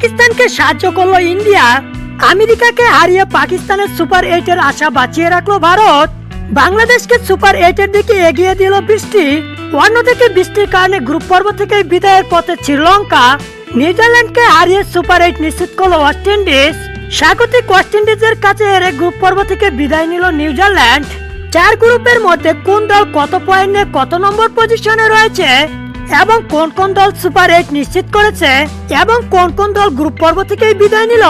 পাকিস্তানকে সাহায্য করলো ইন্ডিয়া। আমেরিকাকে হারিয়ে পাকিস্তানের সুপার 8-এর আশা বাঁচিয়ে রাখলো ভারত। বাংলাদেশকে সুপার 8-এর দিকে এগিয়ে দিল বৃষ্টি। অন্যদিকে বৃষ্টির কারণে গ্রুপ পর্ব থেকে বিদায়ের পথে শ্রীলঙ্কা। নিউজিল্যান্ডকে হারিয়ে সুপার 8 নিশ্চিত করলো ওয়েস্ট ইন্ডিজ। স্বাগতিক ওয়েস্ট ইন্ডিজের কাছে হেরে গ্রুপ পর্ব থেকে বিদায় নিল নিউজিল্যান্ড। 4 গ্রুপের মধ্যে কোন দল কত পয়েন্ট নিয়ে কত নম্বর পজিশনে রয়েছে এবং কোন কোন দল সুপার 8 নিশ্চিত করেছে এবং কোন কোন দল গ্রুপ পর্ব থেকে বিদায় নিল।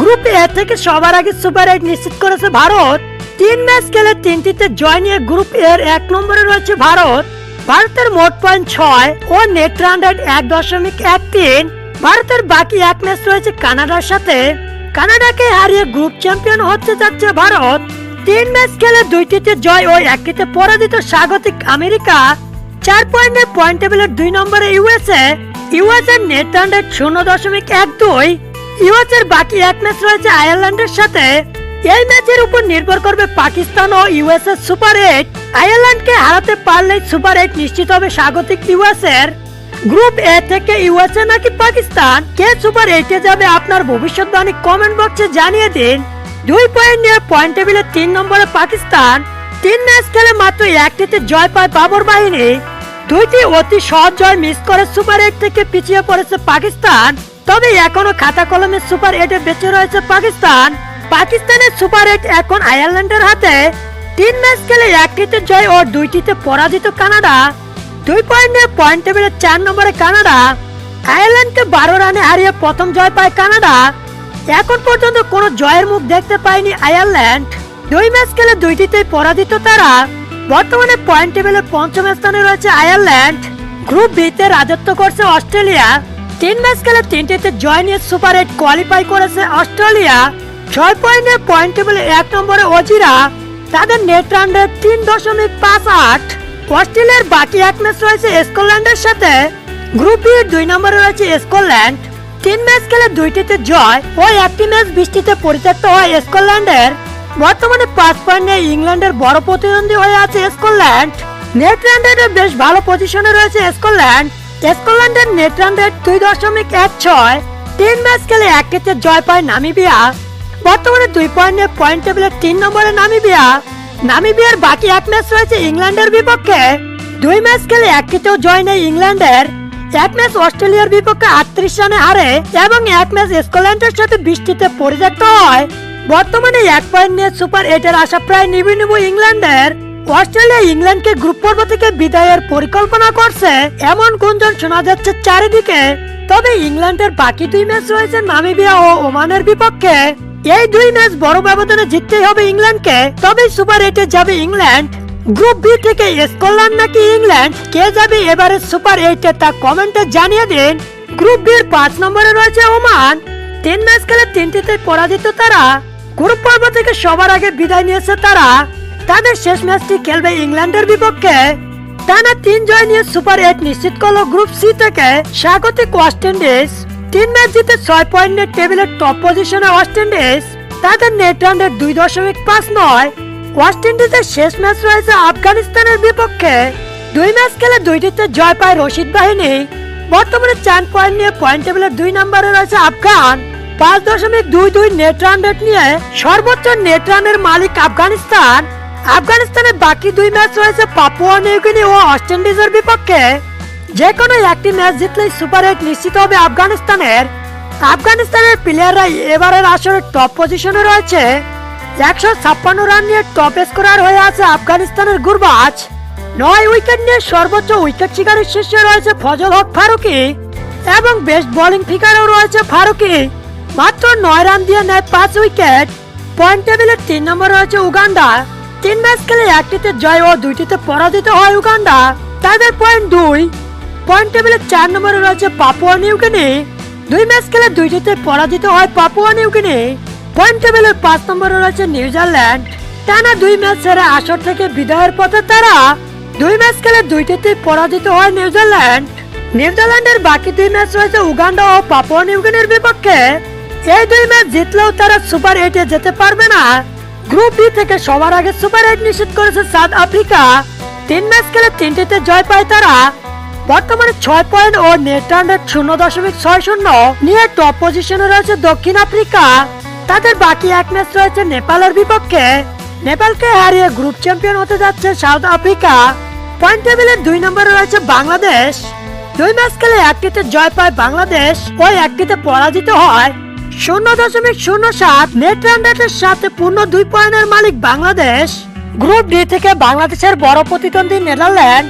গ্রুপ এ থেকে সবার আগে সুপার 8 নিশ্চিত করেছে ভারত। 3 ম্যাচ খেলে 3টিতে জয় নিয়ে গ্রুপ এর 1 নম্বরে রয়েছে ভারত। ভারতের মোট পয়েন্ট 6 ও নেট রান রেট 1.13। ভারতের বাকি 1 ম্যাচ রয়েছে কানাডার সাথে। কানাডাকে হারিয়ে গ্রুপ চ্যাম্পিয়ন হতে যাচ্ছে ভারত। 3 ম্যাচ খেলে 2টিতে জয় ও 1টিতে পরাজিত স্বাগতিক আমেরিকা। 4 পয়েন্টে পয়েন্ট টেবিলের 2 নম্বরে ইউএসএ। ইউএসএর নেট রান রেট 0.12। ইউএসএর বাকি 1 ম্যাচ রয়েছে আয়ারল্যান্ডের সাথে। এই ম্যাচের উপর নির্ভর করবে পাকিস্তান ও ইউএসএ সুপার 8। আয়ারল্যান্ডকে হারাতে পারলে সুপার 8 নিশ্চিত হবে স্বাগতিক ইউএসএর। গ্রুপ এ থেকে ইউএসএ নাকি পাকিস্তান, কে সুপার 8-এ যাবে আপনার ভবিষ্যৎবাণী কমেন্ট বক্সে জানিয়ে দিন। 2 পয়েন্ট নিয়ে পয়েন্ট টেবিলে 3 নম্বরে পাকিস্তান। 3 ম্যাচ খেলে মাত্র 1টিতে জয় পায় বাবর বাহিনী। 2টি অতি সহজ জয় মিস করে সুপার 8 থেকে পিছিয়ে পড়েছে পাকিস্তান। তবে এখনো খাতা কলমে সুপার 8-এ বেঁচে রয়েছে পাকিস্তান। পাকিস্তানের সুপার 8 এখন আয়ারল্যান্ডের হাতে। 3 ম্যাচ খেলে 1টিতে জয় ও 2টিতে পরাজিত কানাডা। 2 পয়েন্ট নিয়ে পয়েন্ট টেবিলে 4 নম্বরে কানাডা। আয়ারল্যান্ডকে 12 রানে হারিয়ে প্রথম জয় পায় কানাডা। এখন পর্যন্ত কোনো জয়ের মুখ দেখতে পায়নি আয়ারল্যান্ড। 2 ম্যাচ খেলে 2টিতেই পরাজিত তারা। বর্তমানে পয়েন্ট টেবিলে 5ম স্থানে রয়েছে আয়ারল্যান্ড। গ্রুপ বি তে রাজত্ব করছে অস্ট্রেলিয়া। 3 ম্যাচ খেলে 3টিতে জয় নিয়ে সুপার 8 কোয়ালিফাই করেছে অস্ট্রেলিয়া। 6 পয়েন্ট নিয়ে পয়েন্ট টেবিলে 1 নম্বরে অজিরা। তাদের নেট রান রেট 3.58। অস্ট্রেলিয়ার বাকি 1 ম্যাচ রয়েছে স্কটল্যান্ডের সাথে। গ্রুপ বি এর 2 নম্বরে রয়েছে স্কটল্যান্ড। 3 ম্যাচ খেলে 2টিতে জয় ও 1টি ম্যাচ বৃষ্টিতে পরিত্যক্ত হয় স্কটল্যান্ডের। বর্তমানে 5 পয়েন্ট নিয়ে ইংল্যান্ডের বড় প্রতিদ্বন্দ্বী হয়ে আছে স্কটল্যান্ড। নেট রান রেটে বেশ ভালো পজিশনে রয়েছে স্কটল্যান্ড। স্কটল্যান্ডের নেট রান রেট 2.16। 3 ম্যাচ খেলে 1টিতে জয় পায় নামিবিয়া। বর্তমানে 2 পয়েন্ট নিয়ে পয়েন্ট টেবিলে 3 নম্বরে নামিবিয়া। নামিবিয়ার বাকি 1 ম্যাচ রয়েছে ইংল্যান্ডের বিপক্ষে। 2 ম্যাচ খেলে 1টিতেও জয় নেই ইংল্যান্ডের। 1 ম্যাচ অস্ট্রেলিয়ার বিপক্ষে 38 রানে হারে এবং 1 ম্যাচ স্কটল্যান্ডের সাথে বৃষ্টিতে পরিত্যক্ত হয়। বর্তমানে 1 পয়েন্ট নিয়ে সুপার 8-এর আশা প্রায় নিবিনিব ইংল্যান্ডের। অস্ট্রেলিয়া ইংল্যান্ডকে গ্রুপ পর্ব থেকে বিদায়ের পরিকল্পনা করছে এমন গুঞ্জন শোনা যাচ্ছে চারিদিকে। তবে ইংল্যান্ডের বাকি 2 ম্যাচ রয়েছে নামিবিয়া ও ওমানের বিপক্ষে। এই 2 ম্যাচ বড় ব্যবধানে জিততেই হবে ইংল্যান্ডকে, তবেই সুপার 8-এ যাবে ইংল্যান্ড। গ্রুপ বি থেকে স্কটল্যান্ড নাকি ইংল্যান্ড, কে যাবে এবারে সুপার 8-এ তা কমেন্টে জানিয়ে দিন। গ্রুপ বি এর 5 নম্বরে রয়েছে ওমান। 3 ম্যাচ খেলে 3টিতে পরাজিত তারা। গ্রুপ পর্ব থেকে সবার আগে বিদায় নিয়েছে তারা। তাদের শেষ ম্যাচটি খেলবে ইংল্যান্ডের বিপক্ষে। টানা 3 জয় নিয়ে সুপার 8 নিশ্চিত করলো গ্রুপ সি থেকে স্বাগতিক ওয়েস্ট ইন্ডিজ। 3 ম্যাচ জিতে 6 পয়েন্ট নিয়ে টেবিলের টপ পজিশনে ওয়েস্ট ইন্ডিজ। তাদের নেট রান রেট 2.59। ওয়েস্ট ইন্ডিজের শেষ ম্যাচ রয়েছে আফগানিস্তানের বিপক্ষে। 2 ম্যাচ খেলে 2টিতে জয় পায় রশিদ বাহিনী। বর্তমানে 4 পয়েন্ট নিয়ে পয়েন্ট টেবিলের 2 নম্বরে রয়েছে আফগান। 5.22 নেট রান রেট নিয়ে সর্বোচ্চ নেট রানের মালিক আফগানিস্তান। আফগানিস্তানের বাকি 2 ম্যাচ রয়েছে পাপুয়া নিউগিনি ও ওয়েস্ট ইন্ডিজের বিপক্ষে। যে কোনো একটি ম্যাচ জিতলেই সুপার 8 নিশ্চিত হবে আফগানিস্তানের। আফগানিস্তানের প্লেয়াররা এবারের আসরে টপ পজিশনে রয়েছে। 156 রান নিয়ে টপ স্কোরার হয়ে আছে আফগানিস্তানের গুরবাজ। 9 উইকেট নিয়ে সর্বোচ্চ উইকেট শিকারের শীর্ষে রয়েছে ফজল হক ফারুকি এবং বেস্ট বোলিং ফিগারেও রয়েছে ফারুকি। মাত্র 9 রান দিয়ে নেয় 5 উইকেট। পয়েন্ট টেবিলের 3 নম্বরে রয়েছে উগান্ডা। 3 ম্যাচ খেলে 1টিতে জয় ও 2টিতে পরাজিত হয় উগান্ডা। তাদের পয়েন্ট 2। পয়েন্ট টেবিলের 4 নম্বরে রয়েছে পাপুয়া নিউগিনি। 2 ম্যাচ খেলে 2টিতে পরাজিত হয় পাপুয়া নিউগিনি। পয়েন্ট টেবিলের 5 নম্বরে রয়েছে নিউজিল্যান্ড। টানা 2 ম্যাচ ছেড়ে আসর থেকে বিদায়ের পথে তারা। 2 ম্যাচ খেলে 2টিতে পরাজিত হয় নিউজিল্যান্ড। নিউজিল্যান্ডের বাকি 2 ম্যাচ রয়েছে উগান্ডা ও পাপুয়া নিউগিনির বিপক্ষে। এই 2 ম্যাচ জিতলেও তারা সুপার 8-এ যেতে পারবে না। গ্রুপ বি থেকে সবার আগে সুপার 8 নিশ্চিত করেছে সাউথ আফ্রিকা। 3 ম্যাচ খেলে 3টিতে জয় পায় তারা। বর্তমানে 6 পয়েন্ট ও নেট রান রেট 0.60 নিয়ে টপ পজিশনে রয়েছে দক্ষিণ আফ্রিকা। তাদের বাকি এক ম্যাচ রয়েছে নেপালের বিপক্ষে। নেপালকে হারিয়ে গ্রুপ চ্যাম্পিয়ন হতে যাচ্ছে সাউথ আফ্রিকা। পয়েন্ট টেবিলের 2 নম্বরে রয়েছে বাংলাদেশ। 2 ম্যাচ খেলে একটিতে জয় পায় বাংলাদেশ ও একটিতে পরাজিত হয়। 0.07 নেট রান রেটের সাথে পূর্ণ 2 পয়েন্টের মালিক বাংলাদেশ। গ্রুপ ডি থেকে বাংলাদেশের বড় প্রতিদ্বন্দ্বী নেদারল্যান্ড।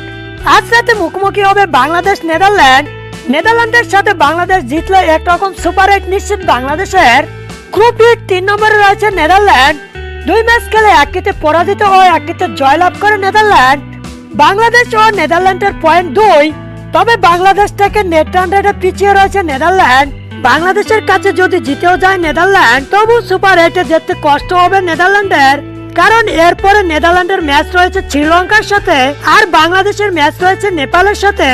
আজ রাতে মুখোমুখি হবে বাংলাদেশ নেদারল্যান্ড। নেদারল্যান্ডের সাথে বাংলাদেশ জিতলে একরকম সুপার 8 নিশ্চিত বাংলাদেশের। গ্রুপ ডি 3 নম্বরে রয়েছে নেদারল্যান্ড। 2 ম্যাচ খেলে একটিতে পরাজিত ও একটিতে জয়লাভ করে নেদারল্যান্ড। বাংলাদেশ ও নেদারল্যান্ডের পয়েন্ট 2, তবে বাংলাদেশ থেকে নেট রান রেটে পিছিয়ে রয়েছে নেদারল্যান্ড। বাংলাদেশের কাছে যদি জিতেও যায় নেদারল্যান্ড, তবু সুপার 8-এ যেতে কষ্ট হবে নেদারল্যান্ডের, কারণ এরপরে নেদারল্যান্ডের ম্যাচ রয়েছে শ্রীলঙ্কার সাথে আর বাংলাদেশের ম্যাচ রয়েছে নেপালের সাথে।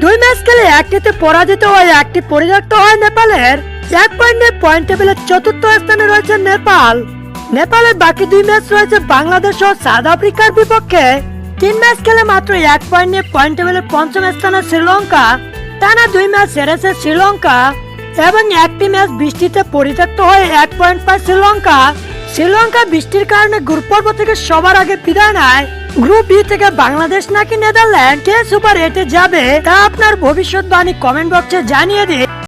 2 ম্যাচ খেলে একটিতে পরাজিত ও একটি পরিত্যক্ত হয় নেপালের। 1 পয়েন্ট নিয়ে পয়েন্ট টেবিলের 4র্থ স্থানে রয়েছে নেপাল। নেপালের বাকি 2 ম্যাচ রয়েছে বাংলাদেশ ও সাউথ আফ্রিকার বিপক্ষে। 3 ম্যাচ খেলে মাত্র 1 পয়েন্ট নিয়ে পয়েন্ট টেবিলের 5ম স্থানে শ্রীলঙ্কা। টানা 2 ম্যাচ হেরেছে শ্রীলঙ্কা এবং একটি ম্যাচ বৃষ্টিতে পরিত্যক্ত হয়ে 1 পয়েন্ট পায় শ্রীলঙ্কা। শ্রীলঙ্কা বৃষ্টির কারণে গ্রুপ পর্ব থেকে সবার আগে বিদায় নেয়। গ্রুপ বি থেকে বাংলাদেশ নাকি নেদারল্যান্ড কে সুপার 8-এ যাবে তা আপনার ভবিষ্যৎবাণী কমেন্ট বক্সে জানিয়ে দিন।